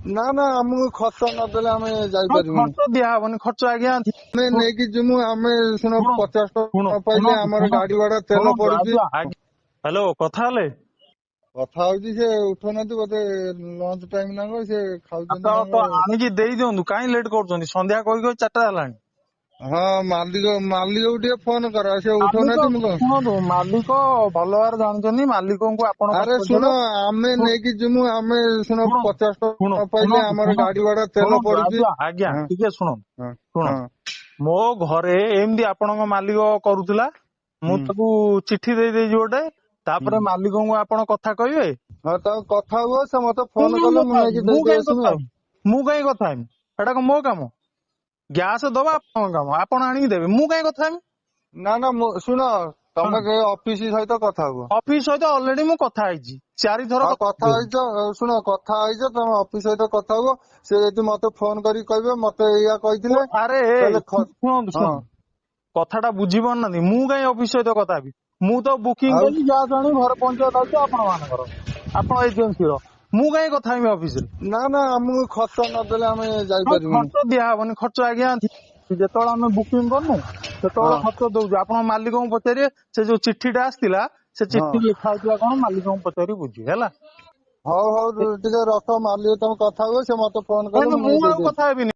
ନା ନା ଆମକୁ ଖର୍ଚ୍ଚ ନଦେଲେ ଆମେ ଯାଇପାରିବୁନି। ଖର୍ଚ୍ଚ ଦିଆହବନି, ଖର୍ଚ୍ଚ ଆଜ୍ଞା ଆମେ ନେଇକି ଯିମୁ, ଆମେ ଶୁଣ 50 ଟଙ୍କା ନ ପାଇଲେ ଆମର ଗାଡି ଭଡା ତେଲ ପଡୁଛି। ହ୍ୟାଲୋ, କଥା ହେଲେ କଥା ହଉଛି, ସେ ଉଠଉନାହାନ୍ତି, ବୋଧେ ଲଞ୍ଚ ଟାଇମ ନା କଣ, ସେ ଖାଉଛନ୍ତି ନା ତ କଣ। ଆଣିକି ଦେଇ ଦିଅନ୍ତୁ, କାହିଁ ଲେଟ୍ କରୁଛନ୍ତି? ସନ୍ଧ୍ୟା କହି 4ଟା ହେଲାଣି। ହଁ, ମାଲିକକୁ ଟିକେ ଫୋନ କର, ସେ ମାଲିକ ଉଠଉନାହାନ୍ତି। ମୁଁ କଣ ଶୁଣନ୍ତୁ, ମାଲିକ ଭଲ ଭାବରେ ଜାଣିଛନ୍ତି, ମାଲିକଙ୍କୁ ଆପଣ ଆରେ ଶୁଣ, ଆମେ ନେଇକି ଯିମୁ, ଆମେ ଶୁଣ 50 ଟଙ୍କା ନ ପାଇଲେ ଆମର ଗାଡି ଭଡା ତେଲ ପଡୁଛି। ଆଜ୍ଞା ହଁ ଟିକେ ଶୁଣନ୍ତୁ, ହଁ ଶୁଣନ୍ତୁ, ହଁ ମୋ ଘରେ ଏମିତି ଆପଣଙ୍କ ମାଲିକ କରୁଥିଲା, ମୁଁ ତାକୁ ଚିଠି ଦେଇଦେଇଛି ଗୋଟେ, ତାପରେ ମାଲିକଙ୍କୁ ଆପଣ କଥା କହିବେ। ହଁ, ତାକୁ କଥା ହୁଅ, ସେ ମତେ ମୁଁ ଫୋନ କାହିଁ କଲେ ମୁଁ କଥା ହେବି? ନେଇକି ମୁଁ ଦେଇଦେଇ କାହିଁ ଆସିବି କଥା ଆଉ। ହେବି? ମୁଁ କାହିଁ କଥା ହେବି? ଏଟା କଣ ମୋ କାମ? ଗ୍ୟାସ ଦବା ଆପଣଙ୍କ କାମ, ଆପଣ ଆଣିକି ଦେବେ, ମୁଁ କାହିଁ କଥା ହେବି? ନା ନା, ଶୁଣ, ତମେ ଅଫିସ ସହିତ କଥା ହୁଅ। ଅଫିସ ସହିତ ଅଲରେଡି ମୁଁ କଥା ହେଇଛି, 4 ଥର ଆଉ କଥା ହେଇଛ, ଶୁଣ, କଥା ହେଇଛ, ତମେ ଅଫିସ ସହିତ କଥା ହୁଅ। ସେ ଯଦି ମତେ ଫୋନ କରି କହିବେ ମତେ ଏଇଆ କହିଥିଲେ, ଆରେ ତାହେଲେ ଶୁଣନ୍ତୁ ହଁ। ଶୁଣନ୍ତୁ, କଥାଟା ବୁଝିପାରୁନାହାନ୍ତି। ମୁଁ କାହିଁ ଅଫିସ ସହିତ କଥା ହେବି? ମୁଁ ତ ବୁକିଂ ଆଉ କଲି, ଗ୍ୟାସ ଆଣି ଘରେ ପହଞ୍ଚିବା ଦାୟିତ୍ୱ ଆପଣ ମାନଙ୍କର, ଆପଣ ଏଜେନ୍ସିର। ମୁଁ କାହିଁ କଥା ହେବି ଅଫିସରେ? ନା ନା, ଆମକୁ ଖର୍ଚ୍ଚ ନଦେଲେ ଆମେ ଯାଇପାରିବୁନି। ଖର୍ଚ୍ଚ ଦିଆହବନି, ଖର୍ଚ୍ଚ ଆଜ୍ଞା ଯେତେବେଳେ ଆମେ ବୁକିଂ କରୁନୁ ସେତେବେଳେ ହଁ ଖର୍ଚ୍ଚ ଦଉଛୁ। ଆପଣ ମାଲିକଙ୍କୁ ପଚାରିବେ, ସେ ଯୋଉ ଚିଠିଟା ଆସିଥିଲା, ସେ ହଁ, ଚିଠି ଲେଖା ହେଇଥିଲା କଣ, ମାଲିକଙ୍କୁ ପଚାରି ବୁଝିବେ ହେଲା। ହଉ ହଉ, ଟିକେ ରଖ, ମାଲିକ ତମେ କଥା ହୁଅ, ସେ ମତେ ଫୋନ କଲେ ମୁଁ ମୁଁ ନେଇ ଆଉ ଦେଇଦେବି। କଥା ହେବିନି।